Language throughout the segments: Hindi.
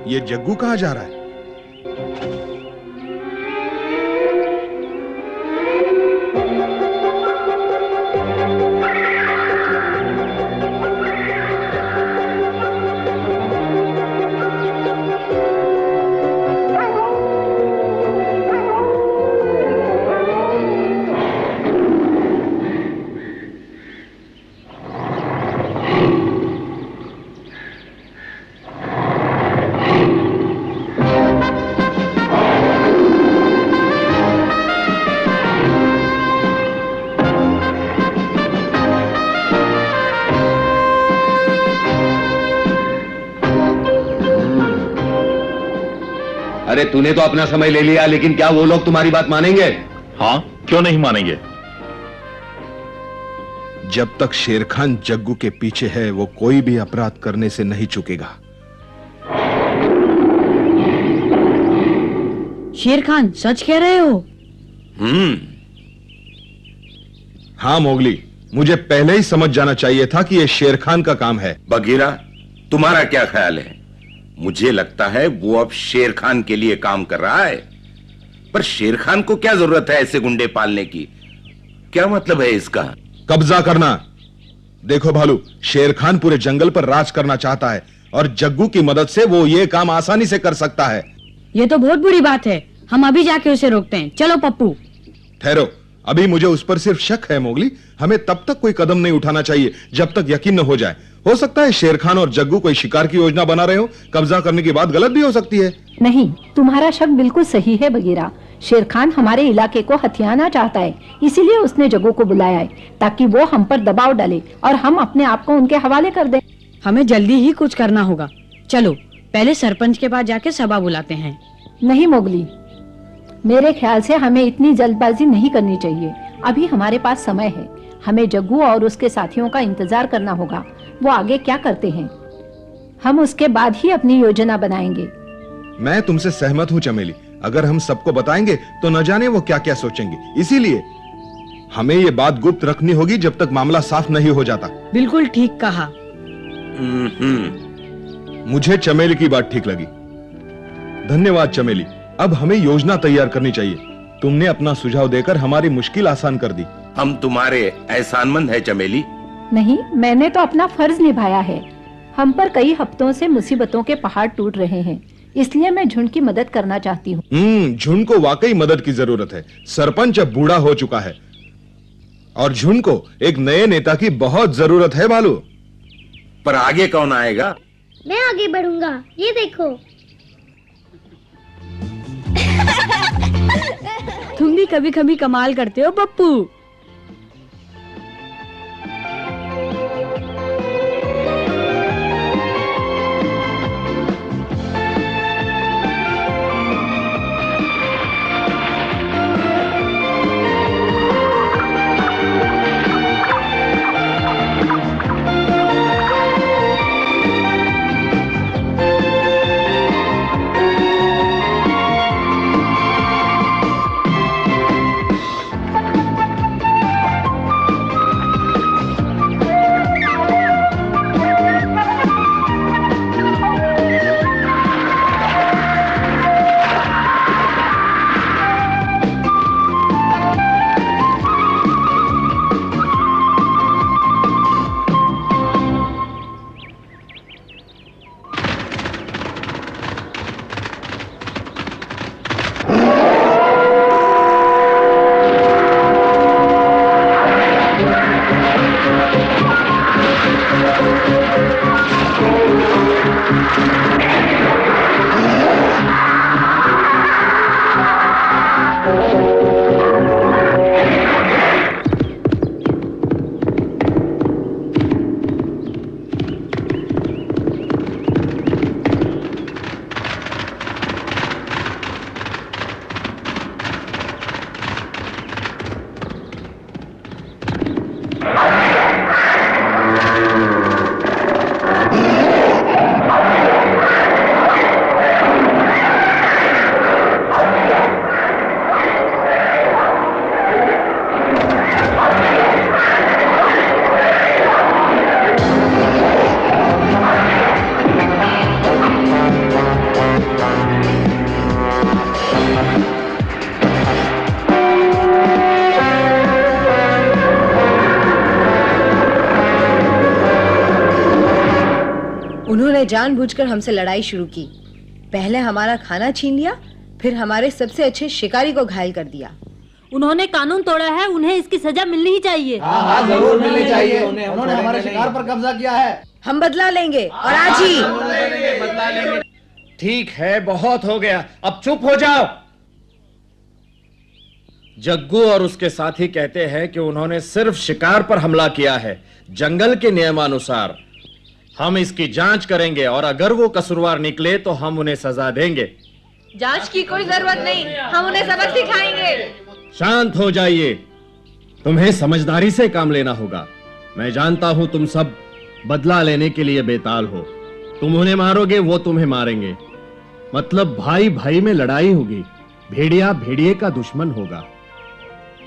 ये जग्गू कहाँ जा रहा है? अरे तूने तो अपना समय ले लिया, लेकिन क्या वो लोग तुम्हारी बात मानेंगे? हाँ, क्यों नहीं मानेंगे? जब तक शेर खान जग्गू के पीछे है, वो कोई भी अपराध करने से नहीं चूकेगा। शेर खान सच कह रहे हो? हाँ मोगली, मुझे पहले ही समझ जाना चाहिए था कि यह शेर खान का काम है। बगीरा, तुम्हारा क्या ख्याल है? मुझे लगता है वो अब शेर खान के लिए काम कर रहा है। पर शेर खान को क्या जरूरत है ऐसे गुंडे पालने की? क्या मतलब है इसका? कब्जा करना। देखो भालू, शेर खान पूरे जंगल पर राज करना चाहता है और जग्गू की मदद से वो ये काम आसानी से कर सकता है। ये तो बहुत बुरी बात है। हम अभी जाके उसे रोकते हैं। चलो पप्पू। ठहरो, अभी मुझे उस पर सिर्फ शक है मोगली। हमें तब तक कोई कदम नहीं उठाना चाहिए जब तक यकीन न हो जाए। हो सकता है शेर खान और जग्गू कोई शिकार की योजना बना रहे हो। कब्जा करने की बात गलत भी हो सकती है। नहीं, तुम्हारा शक बिल्कुल सही है बगीरा। शेर खान हमारे इलाके को हथियाना चाहता है, इसीलिए उसने जग्गू को बुलाया है ताकि वो हम पर दबाव डाले और हम अपने आप को उनके हवाले कर दें। हमें जल्दी ही कुछ करना होगा। चलो पहले सरपंच के पास जाके सभा बुलाते हैं। नहीं मोगली, मेरे ख्याल से हमें इतनी जल्दबाजी नहीं करनी चाहिए। अभी हमारे पास समय है। हमें जग्गू और उसके साथियों का इंतजार करना होगा। वो आगे क्या करते हैं, हम उसके बाद ही अपनी योजना बनाएंगे। मैं तुमसे सहमत हूँ चमेली। अगर हम सबको बताएंगे तो न जाने वो क्या क्या सोचेंगे। इसीलिए हमें ये बात गुप्त रखनी होगी जब तक मामला साफ नहीं हो जाता। बिल्कुल ठीक कहा। मुझे चमेली की बात ठीक लगी। धन्यवाद चमेली। अब हमें योजना तैयार करनी चाहिए। तुमने अपना सुझाव देकर हमारी मुश्किल आसान कर दी। हम तुम्हारे एहसानमंद है चमेली। नहीं, मैंने तो अपना फर्ज निभाया है। हम पर कई हफ्तों से मुसीबतों के पहाड़ टूट रहे हैं, इसलिए मैं झुंड की मदद करना चाहती हूँ। झुंड को वाकई मदद की जरूरत है। सरपंच अब बूढ़ा हो चुका है और झुंड को एक नए नेता की बहुत जरूरत है भालू। पर आगे कौन आएगा? मैं आगे बढ़ूंगा, ये देखो। तुम भी कभी कभी कमाल करते हो पप्पू। उन्होंने जानबूझकर हमसे लड़ाई शुरू की। पहले हमारा खाना छीन लिया, फिर हमारे सबसे अच्छे शिकारी को घायल कर दिया। उन्होंने कानून तोड़ा है, उन्हें इसकी सजा मिलनी ही चाहिए। हाँ, जरूर मिलनी चाहिए। उन्होंने हमारे शिकार पर कब्जा किया है। हम बदला लेंगे और आज ही। ठीक है, बहुत हो गया, अब चुप हो जाओ। जग्गू और उसके साथी कहते हैं कि उन्होंने सिर्फ शिकार पर हमला किया है, जंगल के नियमानुसार। हम इसकी जांच करेंगे और अगर वो कसूरवार निकले तो हम उन्हें सजा देंगे। जांच की कोई जरूरत नहीं, हम उन्हें सबक सिखाएंगे। शांत हो जाइए, तुम्हें समझदारी से काम लेना होगा। मैं जानता हूं तुम सब बदला लेने के लिए बेताल हो। तुम उन्हें मारोगे, वो तुम्हें मारेंगे। मतलब भाई भाई में लड़ाई होगी, भेड़िया भेड़िए का दुश्मन होगा।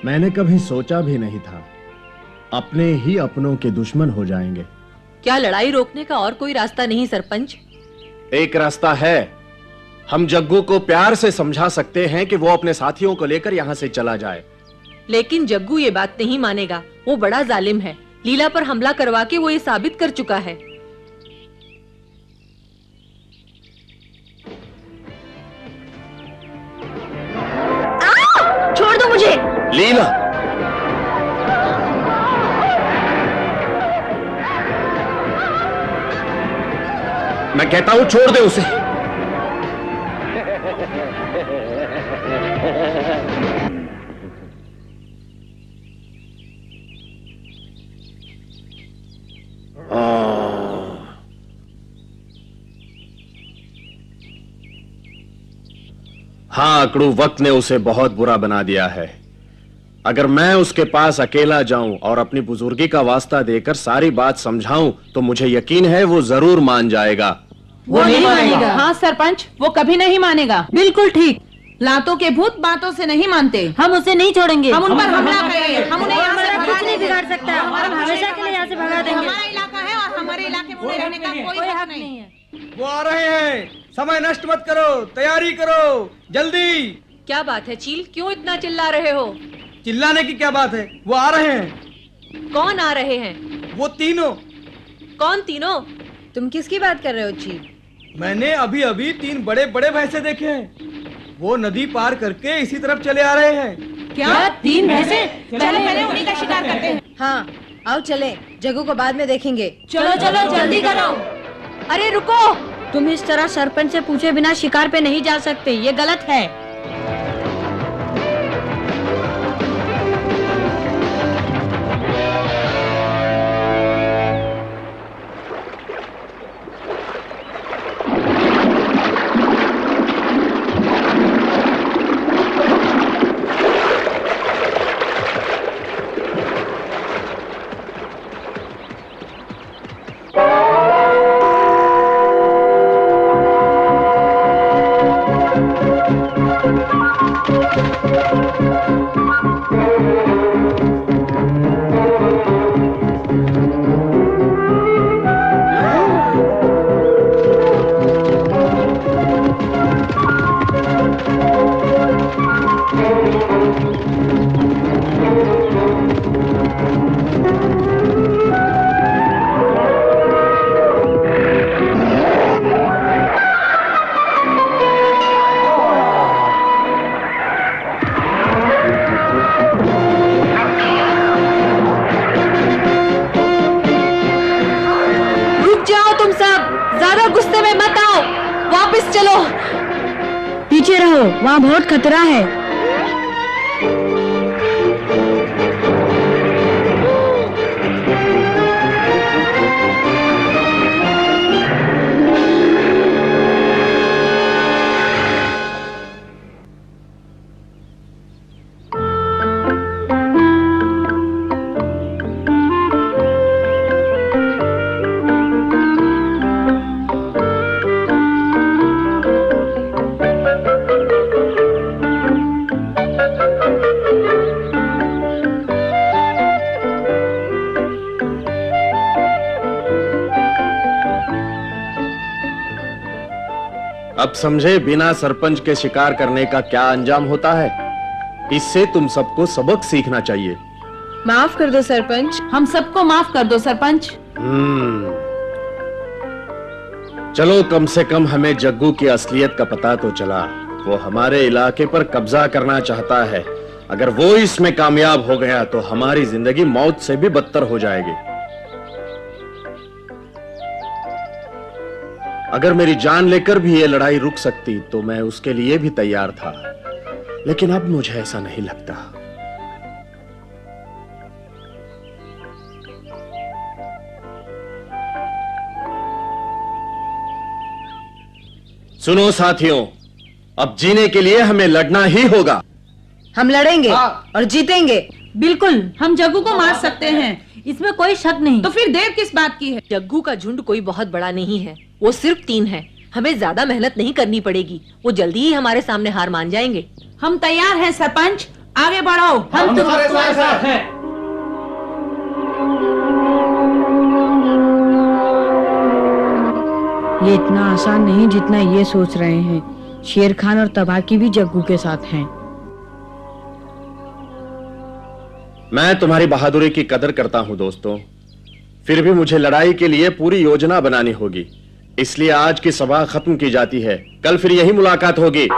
मैंने कभी सोचा भी नहीं था अपने ही अपनों के दुश्मन हो जाएंगे। क्या लड़ाई रोकने का और कोई रास्ता नहीं सरपंच? एक रास्ता है। हम जग्गू को प्यार से समझा सकते हैं कि वो अपने साथियों को लेकर यहाँ से चला जाए। लेकिन जग्गू ये बात नहीं मानेगा, वो बड़ा जालिम है। लीला पर हमला करवा के वो ये साबित कर चुका है। छोड़ दो मुझे। लीला, मैं कहता हूं छोड़ दे उसे। हाँ अकड़ू, वक्त ने उसे बहुत बुरा बना दिया है। अगर मैं उसके पास अकेला जाऊं और अपनी बुजुर्गी का वास्ता देकर सारी बात समझाऊं तो मुझे यकीन है वो जरूर मान जाएगा। वो नहीं मानेगा। हाँ सरपंच, वो कभी नहीं मानेगा। बिल्कुल ठीक। लातों के भूत बातों से नहीं मानते। हम उसे नहीं छोड़ेंगे। हम उन पर हमला करेंगे। हम उन्हें यहाँ से कुछ नहीं बिगाड़ सकता। हम हमेशा के लिए यहाँ से भगा देंगे। हमारा इलाका है और हमारे इलाके में रहने का कोई हक नहीं है। वो आ रहे हैं, समय नष्ट मत करो, तैयारी करो, जल्दी। क्या बात है चील, क्यों इतना चिल्ला रहे हो? चिल्लाने की क्या बात है, वो आ रहे हैं। कौन आ रहे हैं? वो तीनों। कौन तीनों? तुम किसकी बात कर रहे हो चील? मैंने अभी अभी 3 बड़े बड़े भैंसे देखे हैं। वो नदी पार करके इसी तरफ चले आ रहे हैं। क्या 3 भैंसे? चलो पहले उन्हीं का शिकार करते हैं। हाँ आओ चले, जग्गू को बाद में देखेंगे। चलो चलो जल्दी करो। अरे रुको, तुम इस तरह सरपंच से पूछे बिना शिकार पे नहीं जा सकते, ये गलत है। पीछे रहो, वहाँ बहुत खतरा है। अब समझे बिना सरपंच के शिकार करने का क्या अंजाम होता है। इससे तुम सबको सबक सीखना चाहिए। माफ कर दो सरपंच। हम सबको माफ कर दो सरपंच। चलो कम से कम हमें जग्गू की असलियत का पता तो चला। वो हमारे इलाके पर कब्जा करना चाहता है। अगर वो इसमें कामयाब हो गया तो हमारी जिंदगी मौत से भी बदतर हो जाएगी। अगर मेरी जान लेकर भी ये लड़ाई रुक सकती तो मैं उसके लिए भी तैयार था, लेकिन अब मुझे ऐसा नहीं लगता। सुनो साथियों, अब जीने के लिए हमें लड़ना ही होगा। हम लड़ेंगे और जीतेंगे। बिल्कुल, हम जग्गू को मार सकते हैं, इसमें कोई शक नहीं। तो फिर देर किस बात की है? जग्गू का झुंड कोई बहुत बड़ा नहीं है, वो सिर्फ 3 है। हमें ज्यादा मेहनत नहीं करनी पड़ेगी, वो जल्दी ही हमारे सामने हार मान जाएंगे। हम तैयार हैं सरपंच, आगे बढ़ो। हम तुम्हारे साथ हैं। ये इतना आसान नहीं जितना ये सोच रहे हैं। शेर खान और तबाकी भी जग्गू के साथ हैं। मैं तुम्हारी बहादुरी की कदर करता हूं दोस्तों, फिर भी मुझे लड़ाई के लिए पूरी योजना बनानी होगी। इसलिए आज की सभा खत्म की जाती है, कल फिर यही मुलाकात होगी।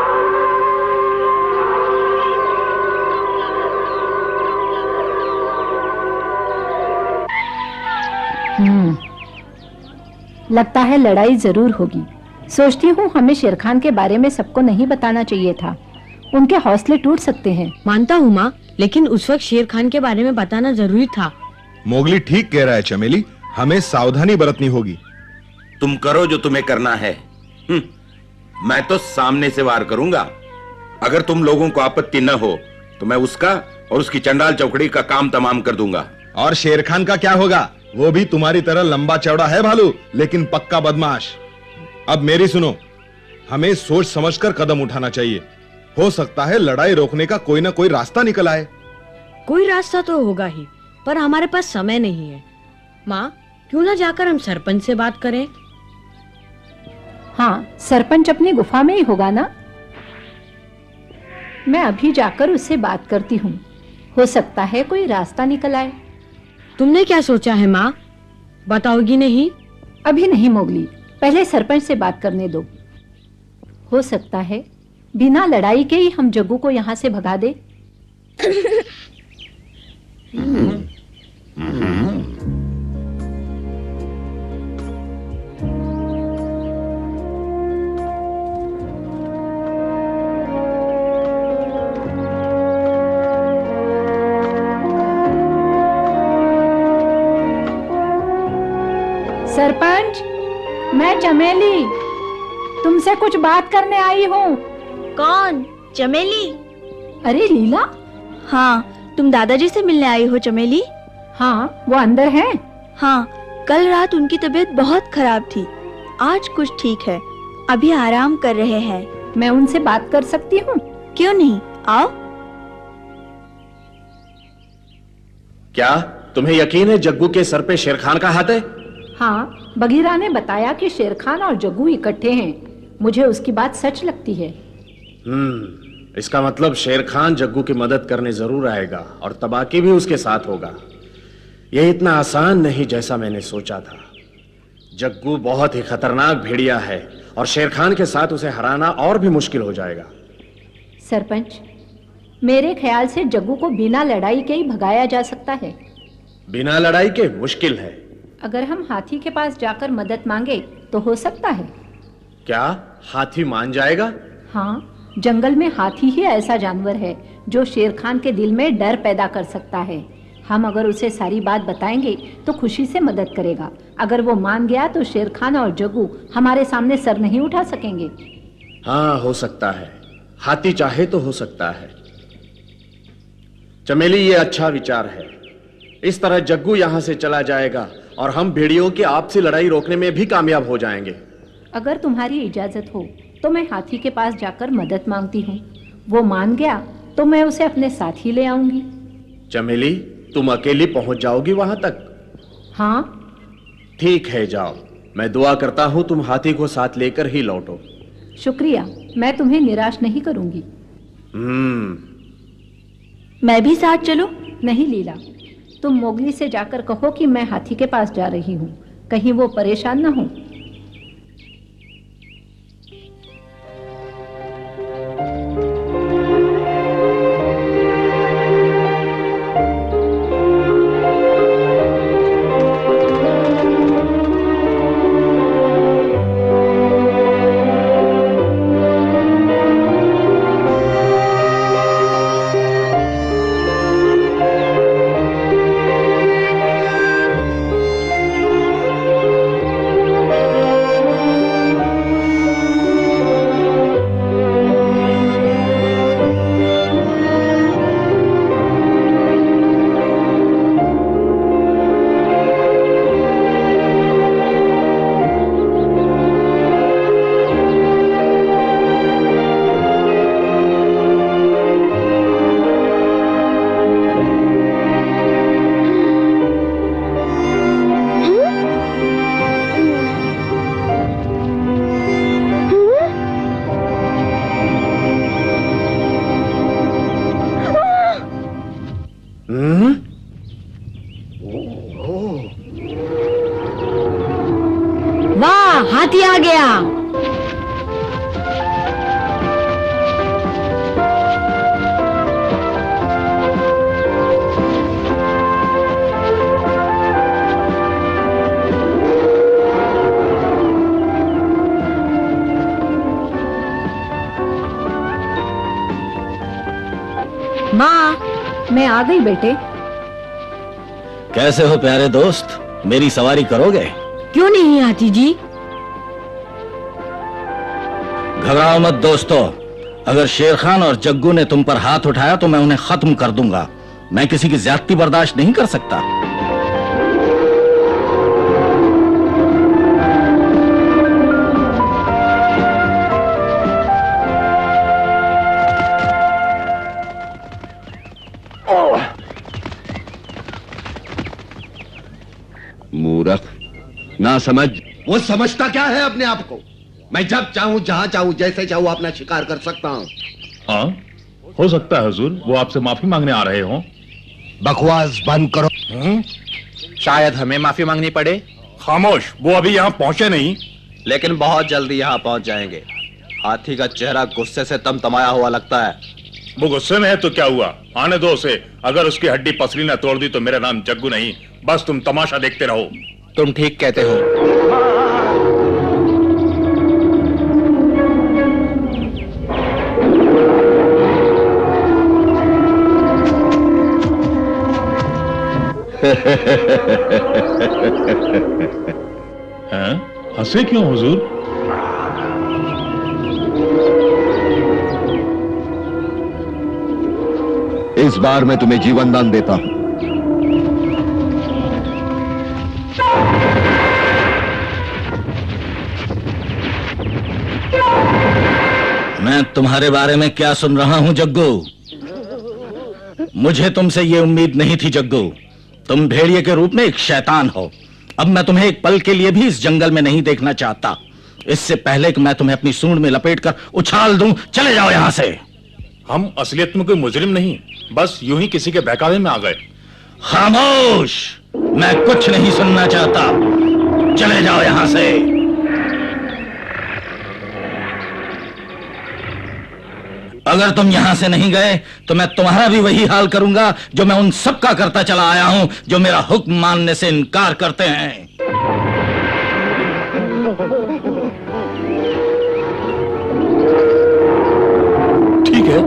लगता है लड़ाई जरूर होगी। सोचती हूँ हमें शेर खान के बारे में सबको नहीं बताना चाहिए था, उनके हौसले टूट सकते हैं। मानता हूँ माँ, लेकिन उस वक्त शेर खान के बारे में बताना जरूरी था। मोगली ठीक कह रहा है चमेली, हमें सावधानी बरतनी होगी। तुम करो जो तुम्हें करना है। मैं तो सामने से वार करूंगा। अगर तुम लोगों को आपत्ति न हो तो मैं उसका और उसकी चंडाल चौकड़ी का काम तमाम कर दूंगा। और शेर खान का क्या होगा? वो भी तुम्हारी तरह लंबा चौड़ा है भालू, लेकिन पक्का बदमाश। अब मेरी सुनो, हमें सोच समझकर कदम उठाना चाहिए। हो सकता है लड़ाई रोकने का कोई ना कोई रास्ता निकल आए। कोई रास्ता तो होगा ही, पर हमारे पास समय नहीं है। माँ, क्यों ना जाकर हम सरपंच से बात करें? हाँ, सरपंच अपनी गुफा में ही होगा ना। मैं अभी जाकर उससे बात करती हूँ, हो सकता है कोई रास्ता निकल आए। तुमने क्या सोचा है माँ, बताओगी नहीं? अभी नहीं मोगली, पहले सरपंच से बात करने दो। हो सकता है बिना लड़ाई के ही हम जग्गू को यहाँ से भगा दे। सरपंच, मैं चमेली तुमसे कुछ बात करने आई हूँ। कौन? चमेली? अरे लीला। हाँ, तुम दादाजी से मिलने आई हो चमेली? हाँ, वो अंदर है। हाँ, कल रात उनकी तबीयत बहुत खराब थी, आज कुछ ठीक है, अभी आराम कर रहे हैं। मैं उनसे बात कर सकती हूँ? क्यों नहीं, आओ। क्या तुम्हें यकीन है जग्गू के सर पे शेर खान का हाथ है? हाँ, बगीरा ने बताया कि शेर खान और जग्गू इकट्ठे हैं। मुझे उसकी बात सच लगती है। इसका मतलब शेर खान जग्गू की मदद करने जरूर आएगा और तबाकी भी उसके साथ होगा। यह इतना आसान नहीं जैसा मैंने सोचा था। जग्गू बहुत ही खतरनाक भेड़िया है और शेर खान के साथ उसे हराना और भी मुश्किल हो जाएगा। सरपंच, मेरे ख्याल से जग्गू को बिना लड़ाई के ही भगाया जा सकता है। बिना लड़ाई के मुश्किल है। अगर हम हाथी के पास जाकर मदद मांगे तो हो सकता है। क्या हाथी मान जाएगा? हाँ, जंगल में हाथी ही ऐसा जानवर है जो शेर खान के दिल में डर पैदा कर सकता है। हम अगर उसे सारी बात बताएंगे तो खुशी से मदद करेगा। अगर वो मान गया तो शेर खान और जग्गू हमारे सामने सर नहीं उठा सकेंगे। हाँ, हो सकता है। हाथी चाहे तो हो सकता है। चमेली, ये अच्छा विचार है। इस तरह जग्गू यहां से चला जाएगा और हम भेड़ियों की आपसी लड़ाई रोकने में भी कामयाब हो जाएंगे। अगर तुम्हारी इजाजत हो तो मैं हाथी के पास जाकर मदद मांगती हूँ। वो मान गया तो मैं उसे अपने साथ ही ले आऊंगी। चमेली, तुम अकेली पहुंच जाओगी वहां तक? हाँ। ठीक है, जाओ। मैं दुआ करता हूँ तुम हाथी को साथ लेकर ही लौटो। शुक्रिया, मैं तुम्हें निराश नहीं करूंगी। मैं भी साथ चलूं? नहीं लीला, तुम मोगली से जाकर कहो कि मैं हाथी के पास जा रही हूँ, कहीं वो परेशान ना हो। हाथी आ गया। माँ, मैं आ गई बेटे। कैसे हो प्यारे दोस्त, मेरी सवारी करोगे? क्यों नहीं हाथी जी? घबराओ मत दोस्तों, अगर शेर खान और जग्गू ने तुम पर हाथ उठाया तो मैं उन्हें खत्म कर दूंगा। मैं किसी की ज्यादती बर्दाश्त नहीं कर सकता। मूर्ख, ना समझ। वो समझता क्या है अपने आप को? मैं जब चाहूं, जहां चाहूं, जैसे चाहूं अपना शिकार कर सकता हूं। हाँ, हो सकता है हुजूर वो आपसे माफी मांगने आ रहे हों। बकवास बंद करो। शायद हमें माफी मांगनी पड़े। खामोश, वो अभी यहाँ पहुंचे नहीं। लेकिन बहुत जल्दी यहाँ पहुंच जाएंगे। हाथी का चेहरा गुस्से से तमतमाया हुआ लगता है। वो गुस्से में है तो क्या हुआ, आने दो उसे। अगर उसकी हड्डी पसली न तोड़ दी तो मेरा नाम जग्गू नहीं, बस तुम तमाशा देखते रहो। तुम ठीक कहते हो। हैं? हंसे क्यों हुजूर? इस बार मैं तुम्हें जीवन दान देता हूं। मैं तुम्हारे बारे में क्या सुन रहा हूं जग्गू? मुझे तुमसे ये उम्मीद नहीं थी जग्गू। तुम भेड़िए के रूप में एक शैतान हो। अब मैं तुम्हें एक पल के लिए भी इस जंगल में नहीं देखना चाहता। इससे पहले कि मैं तुम्हें अपनी सूंड में लपेट कर उछाल दूं, चले जाओ यहां से। हम असलियत में कोई मुजरिम नहीं, बस यूं ही किसी के बहकावे में आ गए। खामोश, मैं कुछ नहीं सुनना चाहता। चले जाओ यहां से। अगर तुम यहां से नहीं गए तो मैं तुम्हारा भी वही हाल करूंगा जो मैं उन सबका करता चला आया हूं जो मेरा हुक्म मानने से इनकार करते हैं। ठीक है,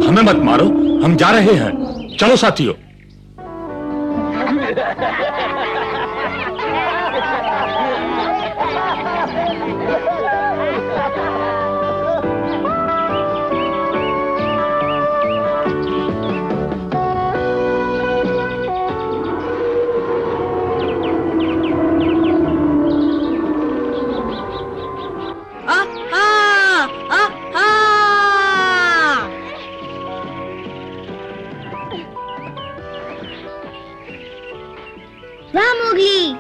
हमें मत मारो, हम जा रहे हैं। चलो साथियों। वाह मोगली,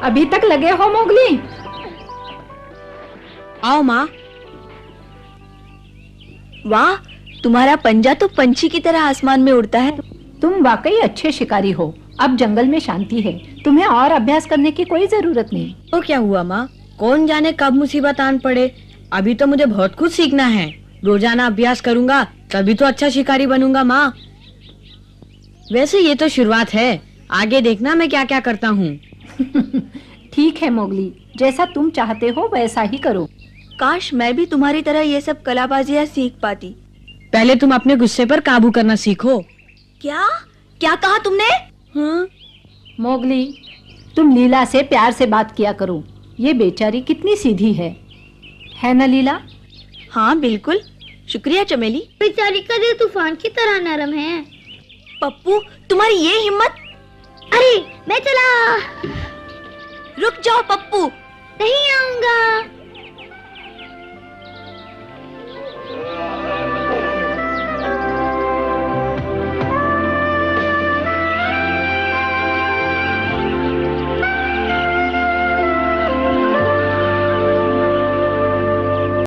अभी तक लगे हो मोगली? आओ माँ। वाह, तुम्हारा पंजा तो पंछी की तरह आसमान में उड़ता है। तुम वाकई अच्छे शिकारी हो। अब जंगल में शांति है, तुम्हें और अभ्यास करने की कोई जरूरत नहीं। तो क्या हुआ माँ, कौन जाने कब मुसीबत आन पड़े। अभी तो मुझे बहुत कुछ सीखना है। रोजाना अभ्यास करूंगा तभी तो अच्छा शिकारी बनूंगा माँ। वैसे ये तो शुरुआत है, आगे देखना मैं क्या क्या करता हूँ। ठीक है मोगली, जैसा तुम चाहते हो वैसा ही करो। काश मैं भी तुम्हारी तरह ये सब कलाबाजियाँ सीख पाती। पहले तुम अपने गुस्से पर काबू करना सीखो। क्या क्या कहा तुमने? हाँ? मोगली, तुम लीला से प्यार से बात किया करो। ये बेचारी कितनी सीधी है ना लीला? हाँ बिल्कुल, शुक्रिया चमेली। बेचारी का दिल तूफान की तरह नरम है। पप्पू, तुम्हारी ये हिम्मत! अरे मैं चला। रुक जाओ पप्पू,